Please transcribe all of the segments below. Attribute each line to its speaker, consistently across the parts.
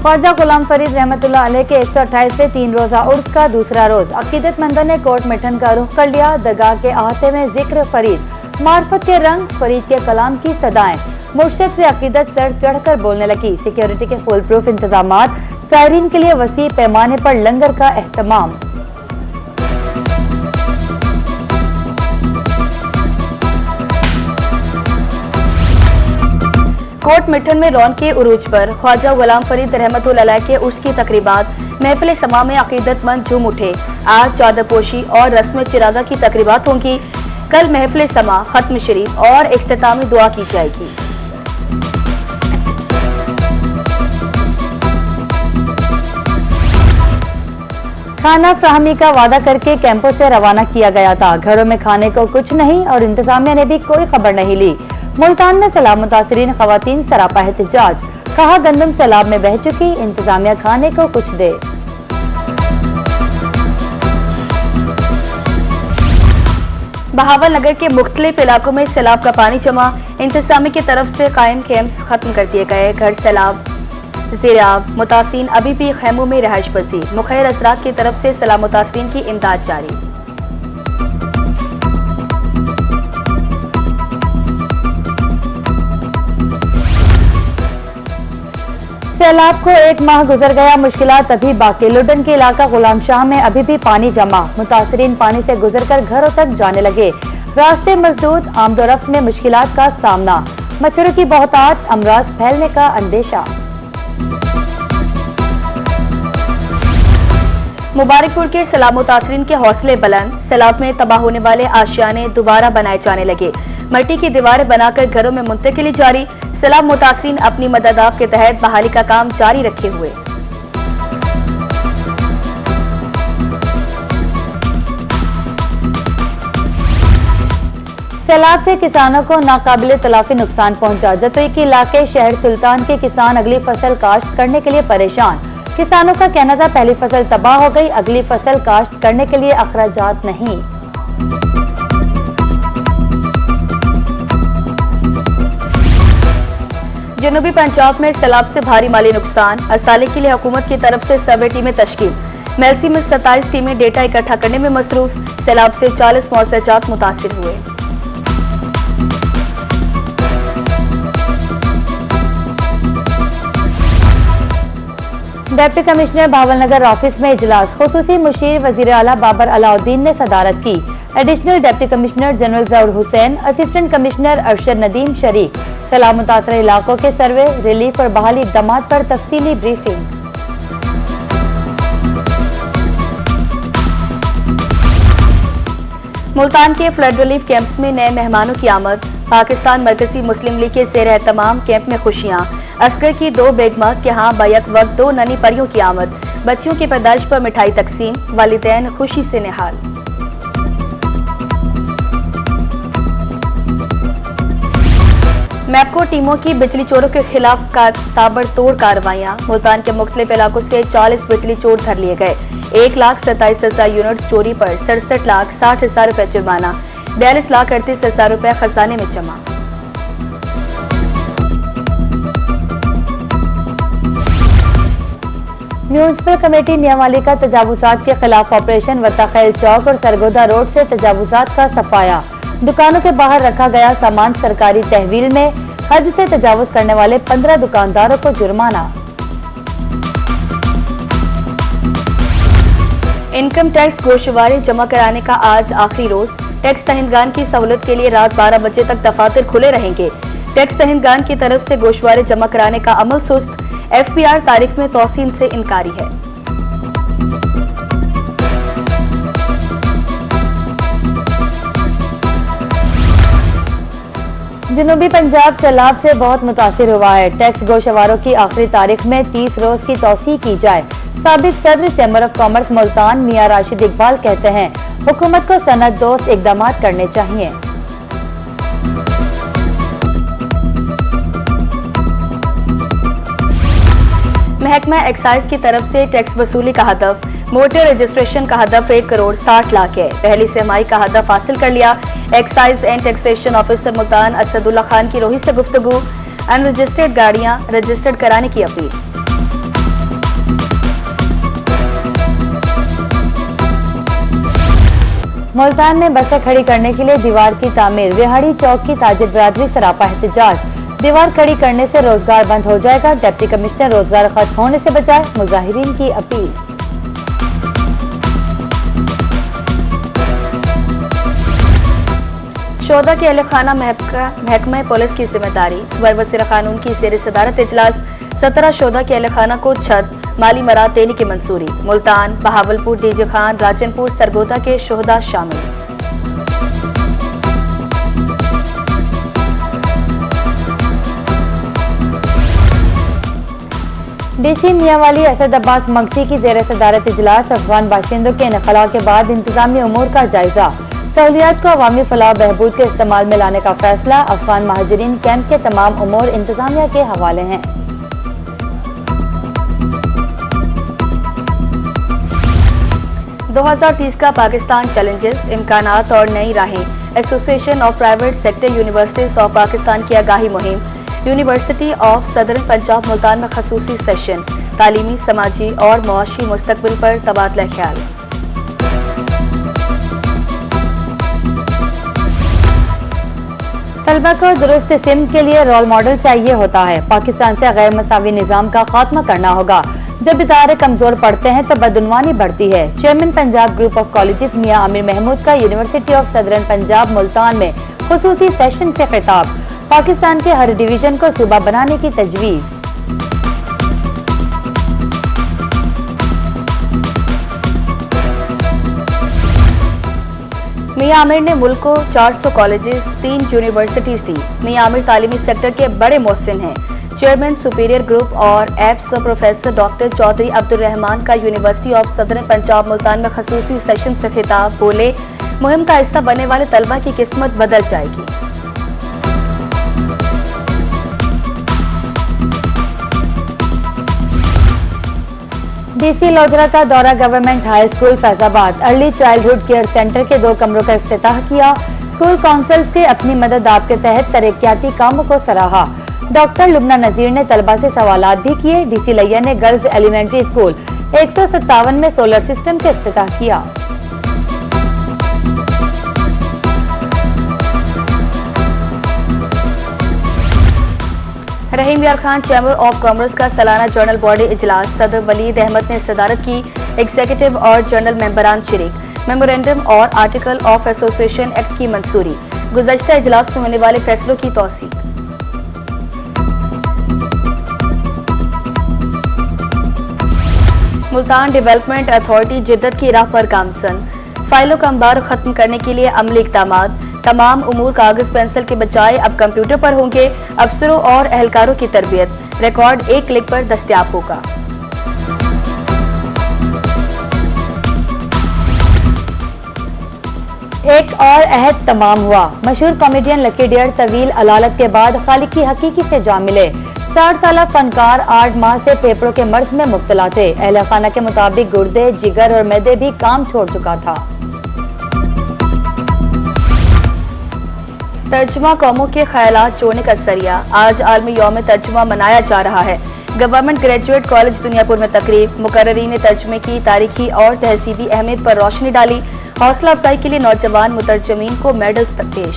Speaker 1: ख्वाजा गुलाम फरीद रहमतुल्लाह अलैह के 128वें 3 रोजा उर्स का दूसरा रोज अकीदतमंदों ने कोट मिठन का रुख कर लिया। दरगाह के अहाते में जिक्र फरीद, मार्फत के रंग, फरीद के कलाम की सदाएं, मुर्शिद से अकीदत सर चढ़कर बोलने लगी। सिक्योरिटी के फुल प्रूफ इंतजामात, सायरीन के लिए वसी पैमाने पर लंगर का एहतमाम। कोट मिठन में रौनके उरूज पर ख्वाजा गुलाम फरीद रहमतुल्लाह अलैह के उर्स की तकरीबात, महफिल समा में अकीदतमंद झूम उठे। आज चादर पोशी और रस्म चिरागा की तकरीबात होंगी। कल महफिल समा, खत्म शरीफ और इख्तितामी दुआ की जाएगी। खाना फ्राहमी का वादा करके कैंपों से रवाना किया गया था। घरों में खाने को कुछ नहीं और इंतजामिया ने भी कोई खबर नहीं ली। मुल्तान में सैलाब मुतासरीन खवातीन सरापा एहतजाज, कहा गंदम सैलाब में बह चुकी, इंतजामिया खाने को कुछ दे। बहावल नगर के मुख्तलिफ इलाकों में सैलाब का पानी जमा, इंतजामिया की तरफ से कायम कैंप्स खत्म कर दिए गए। घर सैलाब ज़ेराब, मुतासरीन अभी भी खैमों में रहायश पसी। मुखैर असरात की तरफ से सैलाब मुतासरीन की इमदाद जारी। सैलाब को 1 माह गुजर गया, मुश्किलात अभी बाकी। लुडन के इलाका गुलाम शाह में अभी भी पानी जमा, मुतासरीन पानी से गुजरकर घरों तक जाने लगे। रास्ते मजदूद, आमदोरफ्त में मुश्किलात का सामना, मच्छरों की बहुतात, अमराज फैलने का अंदेशा। मुबारकपुर के सैलाब मुतासरीन के हौसले बुलंद, सैलाब में तबाह होने वाले आशियाने दोबारा बनाए जाने लगे। मट्टी की दीवारें बनाकर घरों में मुंतकिली जारी। सैलाब मुतासरीन अपनी मददात के तहत बहाली का काम जारी रखे हुए। सैलाब से किसानों को नाकाबिले तलाफी नुकसान पहुंचा। जतोई के इलाके शहर सुल्तान के किसान अगली फसल काश्त करने के लिए परेशान। किसानों का कहना था पहली फसल तबाह हो गई, अगली फसल काश्त करने के लिए अखराजात नहीं। जनूबी पंजाब में सैलाब से भारी माली नुकसान, असाले के लिए हुकूमत की तरफ से सर्वे टीमें तश्कील। मेलसी में 27 टीमें डेटा इकट्ठा करने में मसरूफ। सैलाब से 40 मौसजात मुतासिर हुए। डिप्टी कमिश्नर भावलनगर ऑफिस में इजलास, खुसूसी मुशीर वजीर आला बाबर अलाउद्दीन ने सदारत की। एडिशनल डिप्टी कमिश्नर जनरल जहूर हुसैन, असिस्टेंट कमिश्नर अरशद नदीम शरीक। सैलाब मुतासर इलाकों के सर्वे, रिलीफ और बहाली इक़दामात पर तफसीली ब्रीफिंग। मुल्तान के फ्लड रिलीफ कैंप्स में नए मेहमानों की आमद। पाकिस्तान मरकजी मुस्लिम लीग के ज़ेर एहतमाम कैंप में खुशियां। अस्कर की 2 बेगमात के यहाँ बैक वक्त 2 ननी परियों की आमद। बच्चियों की पैदाइश पर मिठाई तकसीम, वालिदैन खुशी से निहाल। मैपको टीमों की बिजली चोरों के खिलाफ ताबड़तोड़ कार्रवाइयां। मुल्तान के मुख्तलिफ इलाकों से 40 बिजली चोर धर लिए गए। 1,27,000 यूनिट चोरी पर 67,60,000 रुपए जुर्माना, 42,38,000 रुपए खजाने में जमा। म्यूनिसिपल कमेटी मियांवाली का तजावुजात के खिलाफ ऑपरेशन वताखैल चौक और सरगोदा रोड से तजावुजात का सफाया। दुकानों के बाहर रखा गया सामान सरकारी तहवील में। हद से तजावुज करने वाले 15 दुकानदारों को जुर्माना। इनकम टैक्स गोशवारे जमा कराने का आज आखिरी रोज। टैक्स दहिंदगान की सहूलत के लिए रात 12 बजे तक दफातर खुले रहेंगे। टैक्स दहिंदगान की तरफ से गोशवारे जमा कराने का अमल सुस्त। FPR तारीख में तौसील से इनकारी है। जनूबी पंजाब सैलाब से बहुत मुतासिर हुआ है। टैक्स गोशवारों की आखिरी तारीख में 30 रोज की तौसीह की जाए। साबिक सदर चैम्बर ऑफ कॉमर्स मुल्तान मियां राशिद इकबाल कहते हैं हुकूमत को सनद दोस्त इकदाम करने चाहिए। महकमा एक्साइज की तरफ से टैक्स वसूली का हदफ। मोटर रजिस्ट्रेशन का हदफ 1 करोड़ 60 लाख है। पहली सेमाई का हदफ हासिल कर लिया। Excise and taxation officer Multan Asadullah Khan की रोही से गुफ्तगू। अनरजिस्टर्ड गाड़ियां रजिस्टर्ड कराने की अपील। मुल्तान में बसें खड़ी करने के लिए दीवार की तामीर, रिहाड़ी चौक की ताजिर बरादरी सरापा एहतजाज। दीवार खड़ी करने से रोजगार बंद हो जाएगा, डिप्टी कमिश्नर रोजगार खत्म होने से बचाए, मुजाहिरीन की अपील।
Speaker 2: शोधा के अहलखाना महकमा पुलिस की जिम्मेदारी, सूबाई वज़ीर कानून की ज़ेर सदारत इजलास। 17 शोधा के अहलखाना को छत माली मराद देने की मंजूरी। मुल्तान, बहावलपुर, डीजे खान, राजनपुर, सरगोदा के शोहदा शामिल।
Speaker 1: डीसी मियांवाली असद अब्बास मगसी की ज़ेर सदारत इजलास। अफगान बाशिंदों के इनखला के बाद इंतजामी उमूर का जायजा, सहूलियात को अवामी फलाह बहबूद के इस्तेमाल में लाने का फैसला। अफगान महाजरीन कैंप के तमाम उमूर इंतजामिया के हवाले हैं।
Speaker 2: 2030 का पाकिस्तान चैलेंजेस, इम्कानात और नई राहें। Association of private sector universities of Pakistan की आगाही मुहिम। University of southern Punjab Multan में खसूसी सेशन, तालीमी, समाजी और मुआशी मुस्तकबिल पर तबादला ख्याल।
Speaker 1: तलबा को दुरुस्त सिमत के लिए रोल मॉडल चाहिए होता है। पाकिस्तान से गैर मसावी निजाम का खात्मा करना होगा। जब इदारे कमजोर पड़ते हैं तो बदउनवानी बढ़ती है। Chairman Punjab group of colleges Mian Amir Mahmood का university of southern Punjab Multan में खुसूसी सेशन से खिताब। पाकिस्तान के हर डिवीजन को सूबा बनाने की तजवीज।
Speaker 2: मियां आमिर ने मुल्क को 400 कॉलेजेस, 3 यूनिवर्सिटीज दी। मियां आमिर तालीमी सेक्टर के बड़े मोहसिन हैं। चेयरमैन सुपीरियर ग्रुप और एप्स प्रोफेसर डॉक्टर चौधरी अब्दुल रहमान का university of southern Punjab Multan में खसूसी सेशन से खिताब। बोले, मुहिम का हिस्सा बनने वाले तलबा की किस्मत बदल जाएगी।
Speaker 1: डीसी लोधरा का दौरा government high school Faizabad. Early childhood care centre के 2 कमरों का इफ्तिताह किया। स्कूल काउंसिल से अपनी मदद आप के तहत तरक्याती कामों को सराहा। डॉक्टर लुबना नजीर ने तलबा से सवालात भी किए। डीसी लिया ने गर्ल्स एलिमेंट्री स्कूल 157 में सोलर सिस्टम का इफ्तिताह किया।
Speaker 2: रहीम यार खान चैम्बर ऑफ कॉमर्स का सालाना जनरल बॉडी इजलास। सदर वलीद अहमद ने सदारत की। एग्जीक्यूटिव और जनरल मेंबरान शरीक। मेमोरेंडम और आर्टिकल ऑफ एसोसिएशन एक्ट की मंजूरी। गुज़श्ता इजलास में होने वाले फैसलों की तौसीक। मुल्तान डेवलपमेंट अथॉरिटी जिद्दत की राह पर गामजन। फाइलों का अंबार खत्म करने के लिए अमली इक़दामात। तमाम उमूर कागज पेंसिल के बजाय अब कंप्यूटर पर होंगे। अफसरों और एहलकारों की तरबियत। रिकॉर्ड 1 क्लिक पर दस्तयाब होगा।
Speaker 1: एक और अहद तमाम हुआ। मशहूर कॉमेडियन लकी डियर तवील अलालत के बाद खालिक की हकीकी से जा मिले। 60 साल फनकार 8 माह से फेफड़ों के मर्ज में मुब्तला थे। अहल खाना के मुताबिक गुर्दे, जिगर और मैदे भी काम छोड़ चुका था।
Speaker 2: तर्जुमा कौमों के ख्यालात जोड़ने का जरिया। आज आलमी यौम तर्जुमा मनाया जा रहा है। गवर्नमेंट ग्रेजुएट कॉलेज दुनियापुर में तकरीब। मुकर्ररीन ने तर्जुमे की तारीखी और तहजीबी अहमियत पर रोशनी डाली। हौसला अफजाई के लिए नौजवान मुतरजमीन को मेडल्स पेश।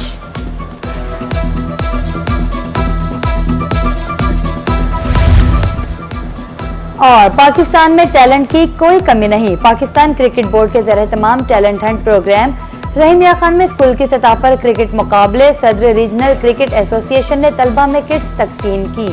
Speaker 1: और पाकिस्तान में टैलेंट की कोई कमी नहीं। पाकिस्तान क्रिकेट बोर्ड के ज़रिए तमाम टैलेंट हंट प्रोग्राम। रहीम यार खान में स्कूल की सतह पर क्रिकेट मुकाबले। सदर रीजनल क्रिकेट एसोसिएशन ने तलबा में किट्स तकसीम की।